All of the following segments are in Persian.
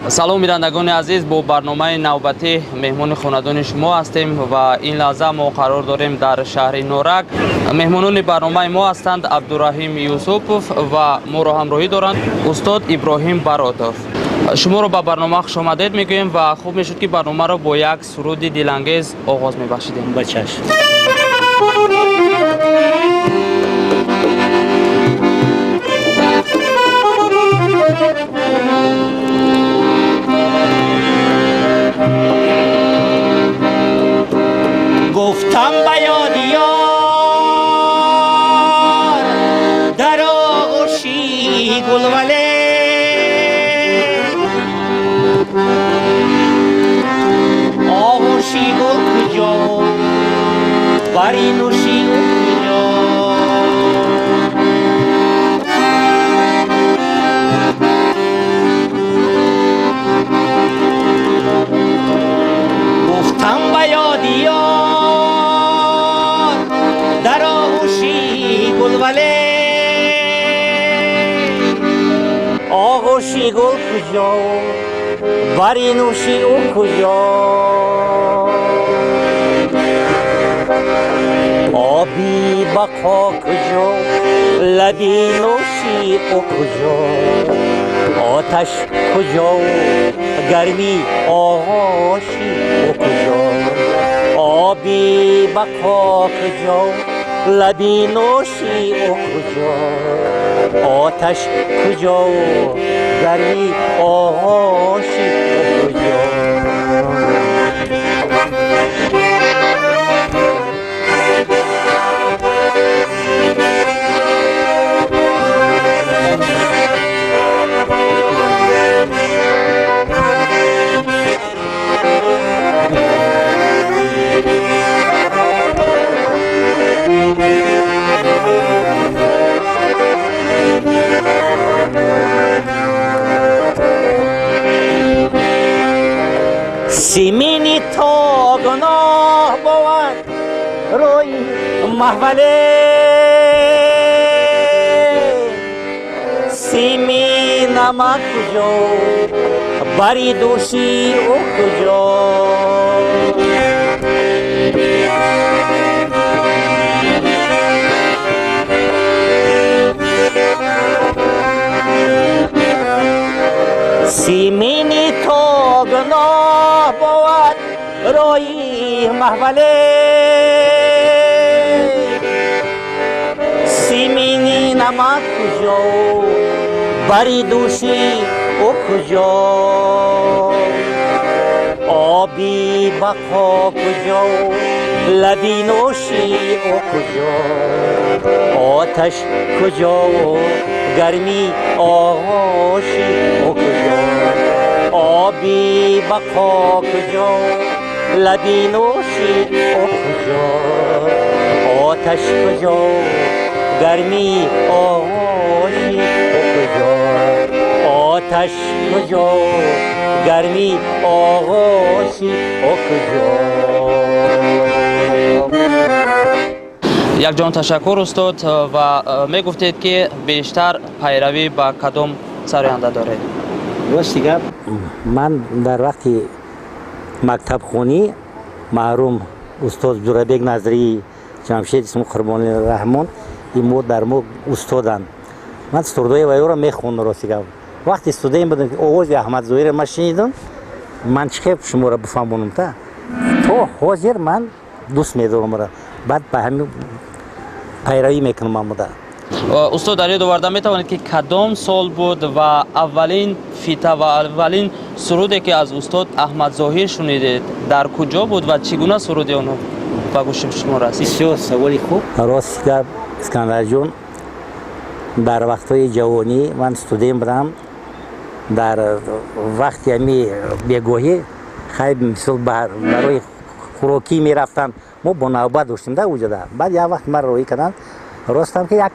салом бинандагони азиз, бо барномаи навбатӣ меҳмони хонадони шумо ҳастем ва ин лаҳза мо қарор дорем дар шаҳри Норак. Меҳмонони барномаи мо ҳастанд Абдураҳим Юсупов ва моро ҳамроҳӣ доранд устод Иброҳим Баротов. шуморо ба барнома хушомадед мегӯем ва хуб мешуд ки барномаро бо як суруди дилангез оғоз мебахшидем. ба чашм. گفتم به یاد یار در آغوشی گلوله آغوشی گل کجا بری نوشی گل کجا گفتم به یاد یار در آغوشی گلوله آغوشی گل کجا بری نوشی او کجا آبی بقا کجا لبی نوشی او کجا آتش کجا گرمی آغوشی او کجا آبی بقا کجا لبی نوشی او کجا آتش کجا گرمی آغوشی او کجا سیمینی تا گناه بود روی محوله سیمی نمک کجا بری دوشی او کجا سیمینی تا گناه بود روی محوله سیمینی نمک کجا بری دوشی او کجا آبی بقا کجا لبی نوشی او کجا آتش کجا گرمی آغوشی او کجا آبی بقا کجا لبی نوشی او کجا آتش کجا گرمی آغوشی او کجا آتش کجا گرمی آغوشی او کجا یک جان تشکر استاد و میگفتید که بیشتر پیروی با کدام سراینده دارید؟ راستی گپ من در وقتی مکتب خونی محروم استاد جورابک نظری جمشید اسم قربانی رحمان این مو در مو استادن من استودای وایو را میخوندم راستی گپ وقتی استودیم بودم که آواز احمد ظاهر ما شنیدم من چه شما را بفهمونم تا تو حاضر من دوست می‌دارم را بعد به همین پیروی میکنم آمده استاد در یاد آورده میتوانید که کدام سال بود و اولین فیته و اولین سرودی که از استاد احمد ظاهر شنیدید در کجا بود و چگونه سرودی اونو به گوش شما رسید؟ بسیار سوالی خوب راست گپ اسکندر جون در وقتهای جوانی من استودیم بودم در وقتی همی بیگاهی خیلی مثل برای خوراکی میرفتم ما با نوبت داشتیم در وجوده بعد یک وقت من روی کردن راستم که یک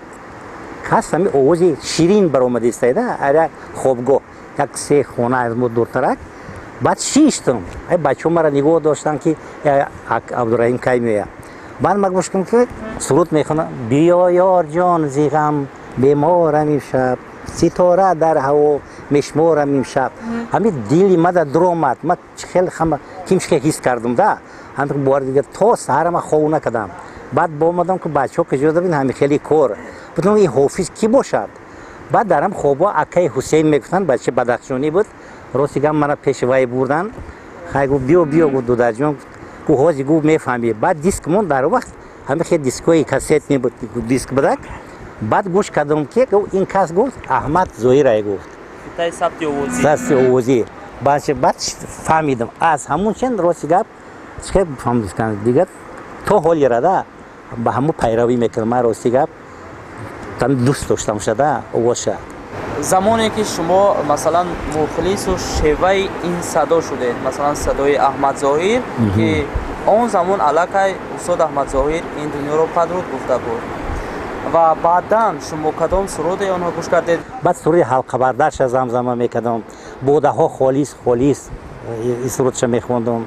کس همی آوازی شیرین برآمده ایستاده اره خوابگاه یک سه خانه از ما دورترک بعد شیشتم بچه ها مرا نگاه داشتن که عبدالرحیم کی میاد بعد من گوشم که سرود میخونم بیا یار جان زیغم بیمارم شب ستاره در هوا мешморам имшаб ҳамин дили мада дромад ма хеле хама кимшке ҳис кардам да ҳамин бор дигар то саҳара ма хобу накардам баъд боомадам ки бачаҳо каҷода бин ҳамин хеле кор будам ин ҳофиз кӣ бошад баъд дарам хобо акаи ҳусейн мегуфтанд бачаи бадахшонӣ буд рости гам мана пеши вай бурдан хай гуфт биё гуфт дударҷон гу ҳозир гу мефаҳмӣ баъд диск мон дар вақт ҳамин хеле дискҳои кассетни буд диск будак баъд гӯш кардам ки ин кас гуфт аҳмад зоирай гуфт сабти овозӣ баъд фаҳмидам аз ҳамун чин рости гап чиқе фаҳмидам дигар то ҳоли рада ба ҳамун пайравӣ мекардам ман рости гап дӯст доштам шуда овозша замоне ки шумо масалан мухлису шеваи ин садо шудед масалан садои аҳмад зоҳир ки он замон аллакай устод аҳмад зоҳир ин дунёро падруд гуфта буд ва баъдан шумо кадом суруди онҳо гӯш кардед баъд суруди ҳалқабардарша замзама мекардам бодаҳо холис ин сурудша мехондам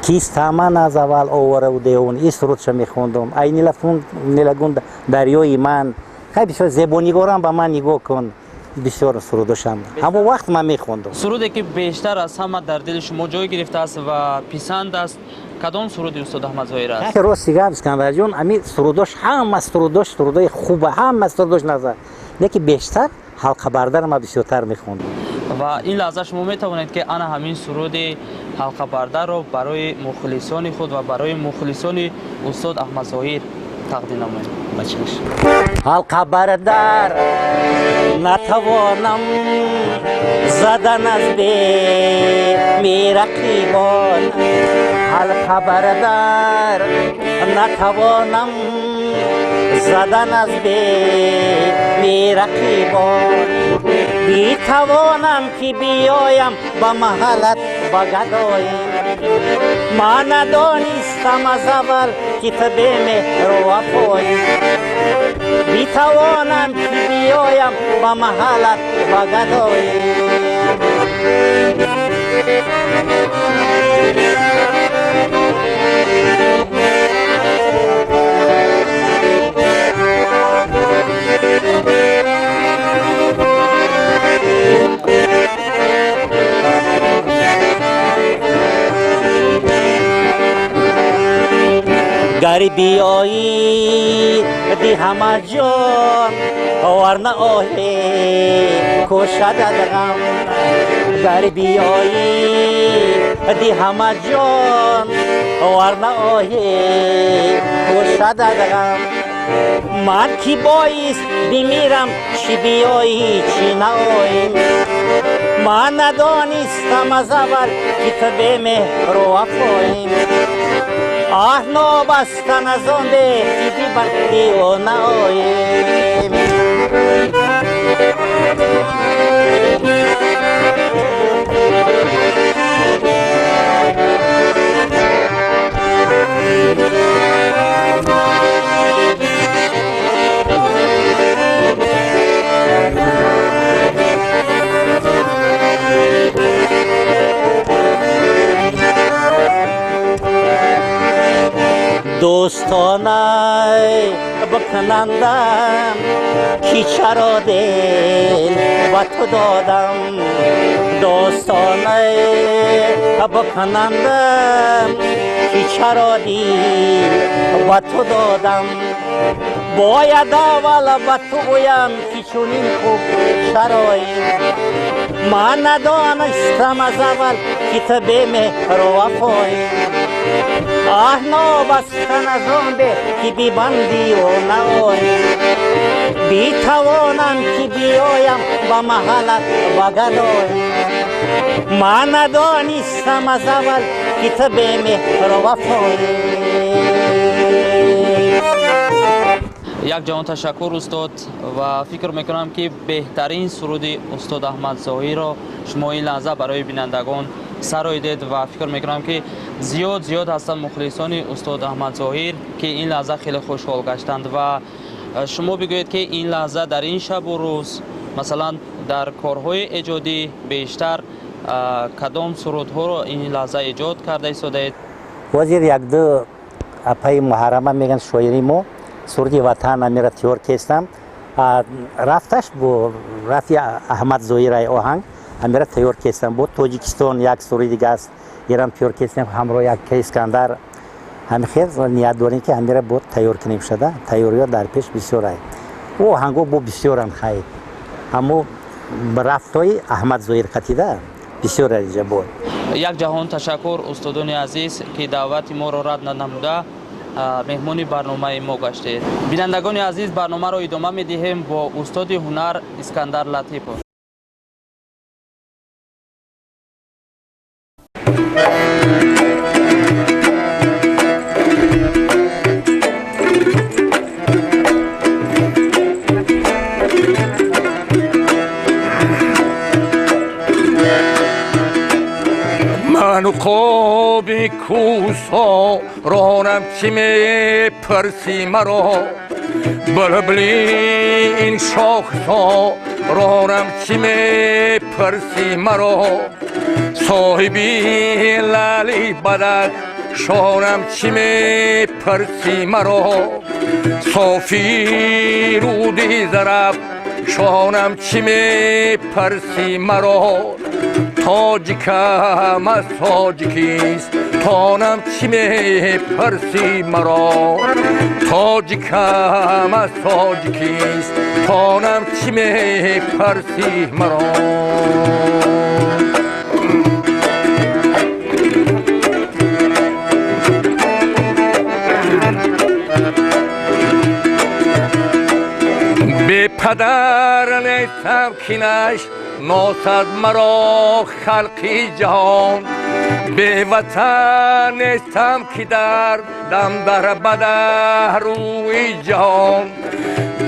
кистама назавал овараудеон ин сурудша мехондам ай нилагун дарёи ман хай бисёр зебонигорам ба ман нигоҳ кун бисёр сурудошам ҳамон вақт ман мехондам суруде ки бештар аз ҳама дар дили шумо ҷой гирифтааст ва писанд аст кадом суруди устод аҳмад зоҳир аст рости гап искандарҷон ами сурудош ҳама сурудои хуба ҳама сурудош назар леки бештар ҳалқабардар ма бисёртар мехондам ва ин лаҳза шумо метавонед ки ана ҳамин суруди ҳалқабардарро барои мухлисони худ ва барои мухлисони устод аҳмад зоҳир тақдим намоед ҳалқабардар натавонам задан аз беми рақибон ҳалқабардар натавонам задан аз беми рақибон битавонам ки биёям ба маҳалат ба гадоӣ ман надонистам аз аввал ки ту бемеҳру вафоӣ битавонам ки биёям ба маҳалат ба гадоӣ گر بیایی دیهم جان ورنه آهی کشد غم گر بیایی دیهم جان ورنه آهی کشد غم من کی بایست بمیرم چی بیایی چی نایی من ندانستم از اول که تو بمهر و وفایی آه نابستن از آن ده که ببردی و ناییم دوستانه بکنندم کی چرا دل و تو دادم دوستانه بکنندم کی چرا دل و تو دادم باید اول به تو گویم که چنین خوب چرایی من ندانستم از اول که تو بمهر و وفایی آه نابستن از آن به که ببندی و نایی بیتوانم که بیایم به محلت و گدایی من ندانستم از اول که تو بمهر و وفایی یک جهان تشکر استاد و فکر میکنم که بهترین سرودی استاد احمد ظاهری شما این لحظه برای بینندگان سرایدید و فکر میکنم که زیاد هستند مخلصان استاد احمد ظاهری که این لحظه خیلی خوشحال گشتند و شما بگویید که این لحظه در این شب و روز مثلا در کارهای ایجادی بیشتر کدام سرودها رو این لحظه ایجاد کرده ایستادید؟ وزیر یک دو اپای محرمه میگن شاعری ما سرودی وطن امیرت یور کستم رفتش با رفی احمد ظاهری آهنگ همه تیار کردم بود. تاجیکستان یک سوری دیگه است، ایران تیار کردیم همراه یک اسکندر. همه خیر نیت داریم که همه بود تیار کنیم شده. تیاریات در پیش بسیار است. او هنگو بود بسیار هم خیر. همو رفتای احمد ظاهر قطیده بسیار عالی بود. یک جهان تشکر استادان عزیز که دعوت ما را رد ننموده مهمانی برنامه ما گشتید. بینندگان عزیز، برنامه را ادامه می‌دهیم با استاد هنر اسکندر لطیفov. من خواب کوسا رانم چی می پرسی مرا بلبلی این شاخسا رانم چی می پرسی مرا صاحبی لالی بدک شانم چی می پرسی مرا صافی رودی زرب شانم چی می پرسی مرا تاجیکم از تاجیکیست تانم چی می پرسی مرا تاجیکم از تاجیکیست تانم چی می پرسی مرا به پدر نیستم کینش ناسد مرا خلقی جهان به وطن نیستم که در دم در بده روی جهان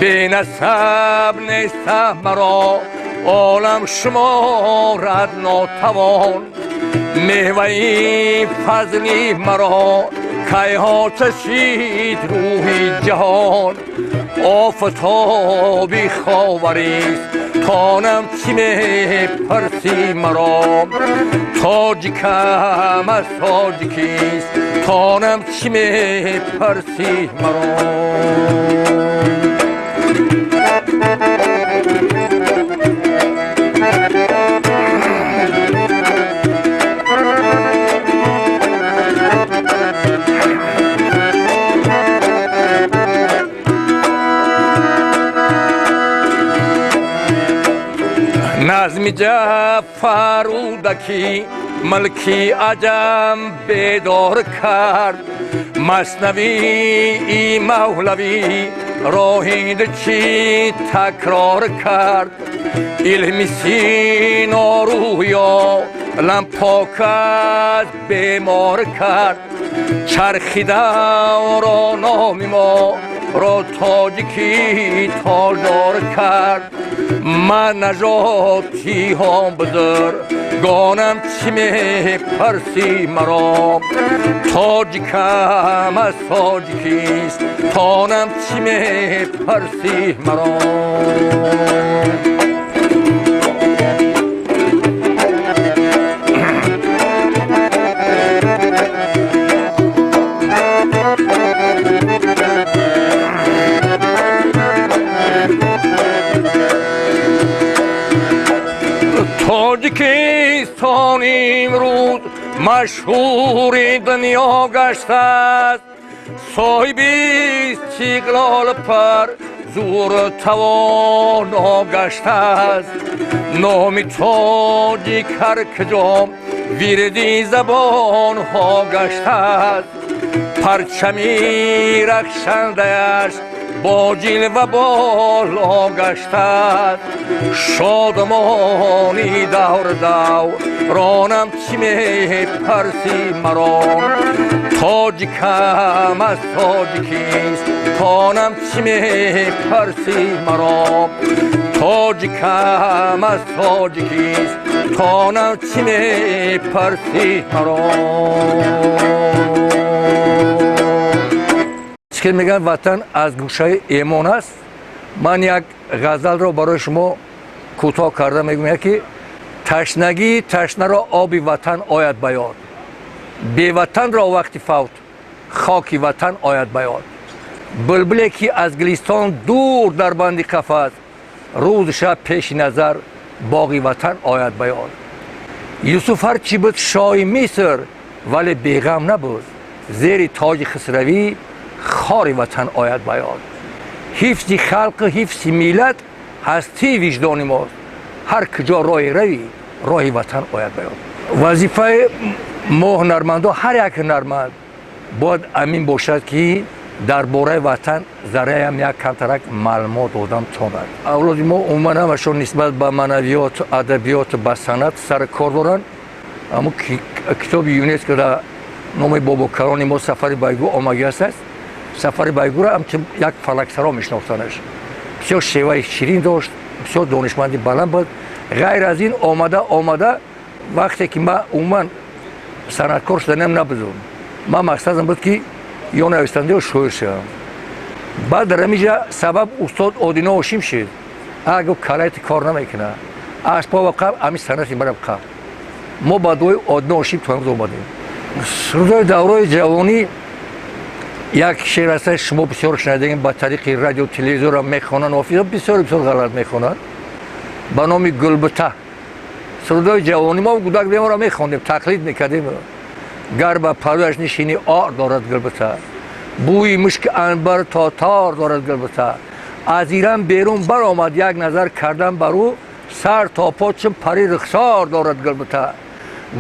به نسب نیستم مرا عالم شمارد ناتوان میوه فضلی مرا کیها چشید روی جهان آفتابی خاوریست تانم چی می پرسی مرا تاجیکم از تاجیکیست تانم چی می پرسی مرا نظم جعفرودکی ملکی عجم بیدار کرد مثنوی مولوی راهید چی تکرار کرد علم سینا رویا لمپاک از بیمار کرد چرخیده را نام ما را تاجیکی تاجدار کرد من نجاتی هم بذر گانم چی می پرسی مرا تاجیکم از تاجیکیست تانم چی می پرسی مرا تاجیکستان امروز مشهور دنیا گشته است صاحبی استقلال پر زور توانا گشته است نام تاجیک هر کجا ویردی زبان ها گشته است پرچمی رخشنده‌اش با جلوه بالا گشته است شادمانی دور دور رانم چی می پرسی مرا تاجیکم از تاجیکیست تانم چی می پرسی مرا تاجیکم از تاجیکیست تانم چی می پرسی مرا که میگن وطن از گوشه ایمان است. من یک غزل رو برای شما کوتاه کرده میگم که تشنگی تشنه را آب وطن آید به یاد بی وطن را وقتی فوت خاک وطن آید به یاد بلبلی که از گلستان دور در بندی قفس روز شب پیش نظر باغی وطن آید به یاد. یوسف هر چی بود شاه مصر ولی بیغم نبود، زیر تاج خسروی خار وطن آید به یاد. حفظ خلق و حفظ ملت هستی وجدان ماست، هر کجا راه روی راه وطن آید به یاد. وظیفه ما هنرمندا، هر یک هنرمند باید امین باشد که درباره وطن ذره هم یک کمترک معلومات آدم تاند. اولاد ما عموما همشون نسبت به منویات، ادبیات، به صنعت سر کار دارن. اما کتاب یونسکو در نام باباکران ما سفر بیگو آمده است. سفر بیگو را هم یک فلکسرا میشناختنش. بسیار شیوه شیرین داشت، بسیار دانشمندی بلند بود. غیر از این آمده وقتی که من عموما صنعتکار شدنم نبودم. من مقصدم بود که یا نویسنده و شاعر شدم. بعد در اینجا سبب استاد آدینا هاشم شد. اگه کلایت کار نمیکنه اسباب قبل همین صنعتی برام قبل ما با دوی آدینا هاشم تو امروز اومدیم. روزای دوره جوانی یک شعر است شما بسیار شنیدین با طریق رادیو تلویزیون میخوانن و بسیار غلط میخوانن به نام گلبته. روزای جوانی ما گودک بیام را میخوندیم، تقلید میکردیم. گر به پلویش نشینی آر دارد گلبته، بوی مشک عنبر تا تار دارد گلبته. از ایران بیرون برآمد یک نظر کردم بر او، سر تا پا چون پری رخسار دارد گلبته.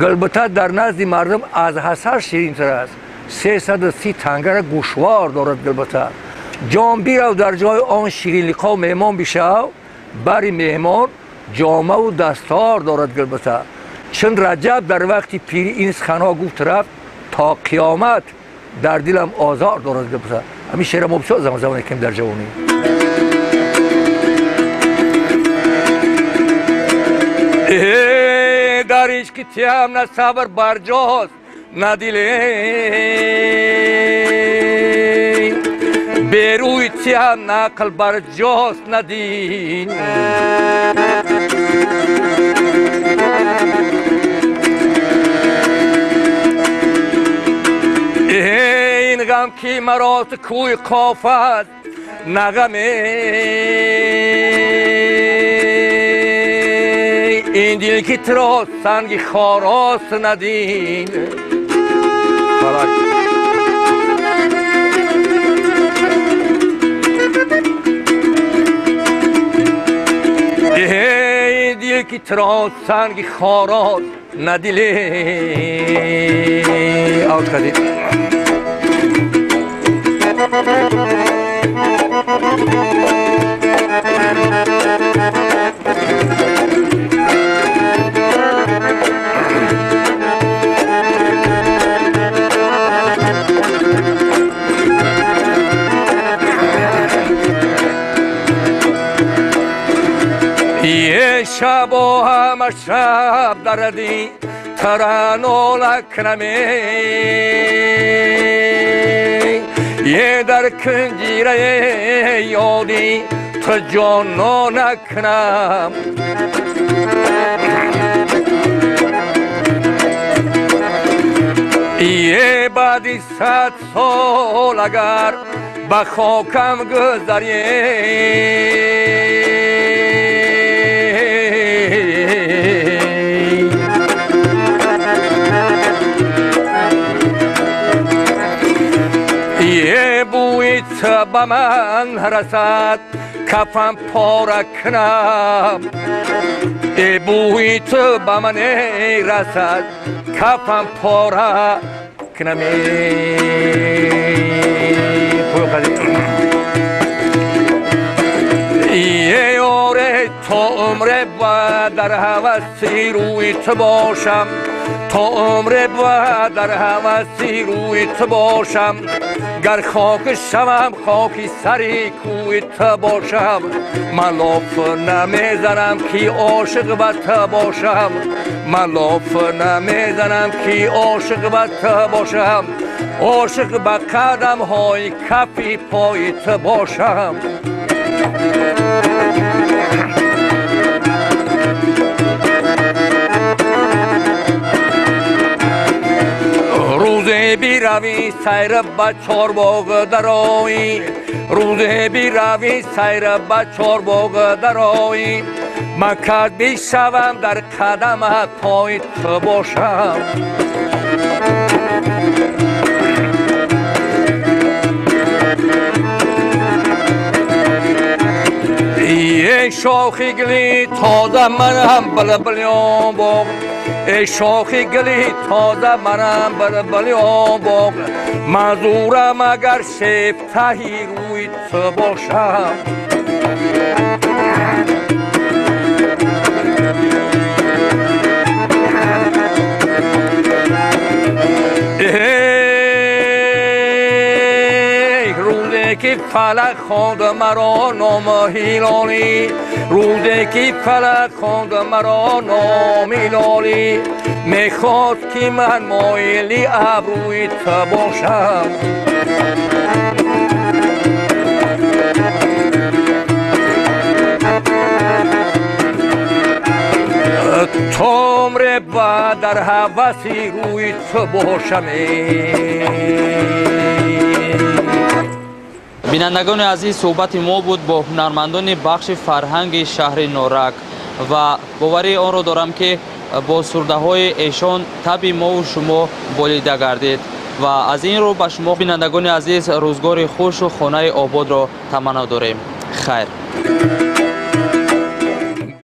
گلبته در نزد مردم از حسر شیرین‌تر است، 330 تنگر گوشوار دارد گلبته. جام بیرو در جای آن شیرین لقا مهمان بشو، بر مهمان جامه و دستار دارد گلبته. چون رجب در وقتی پیری این سخنها گفت رفت، تا قیامت در دلم آزار دارد گلبته. همین شعر ما بسیار زمانی کم در جوانی. در عشق تیم نه صبر برجاست نه دلی، بروی تیم نه عقل برجاست نه دین. این غم که مرا تو کوی قاف است نغمه، این دل که ترا سنگ خاراست ندین. این دل که ترا سنگ خاراست ندیله. آوت کردید یه شب و همه شب دردی ترانولک نمی، یه در کنجیره یادی تو جانو نکنم. یه بعدی 100 سال اگر به خاکم گذری، یه بوی تو به من رسد کفم پاره کنم، یه بوی تو به من رسد کفم پاره کنم. یه یاره تا عمر باید در هوسی روی تو باشم، تا عمر باید در هوسی روی تو باشم. گر خاک شوم خاکی سری کوی تو باشم، من لاف نمیزنم که عاشق به تو باشم، من لاف نمیزنم که عاشق به تو باشم. عاشق به قدم های کفی پای تو باشم. روزه بیروی سیر به چارباغ درایی، روزه بیروی سیر به چارباغ درایی. من کدبی شوم در قدمت پای تو باشم ای شاخی گلی تازه منم بلبلیان باغ ای شاخی گلی تازه منم بلبلیان باغ منظورم اگر شیفتهی روی تو باشم که فلک خواند مرا نام هیلالی روزی که فلک خواند مرا نام هیلالی میخواد که من مایلی ابروی تو باشم تا عمر بعد در هوسی روی تو باشم بینندگان عزیز صحبت ما بود با هنرمندان بخش فرهنگ شهر نورک و باوری آن را دارم که با سرده های ایشان طبع ما و شما بولیده گردید و از این رو به شما بینندگان عزیز روزگار خوش و خانه آباد را تمنا داریم. خیر.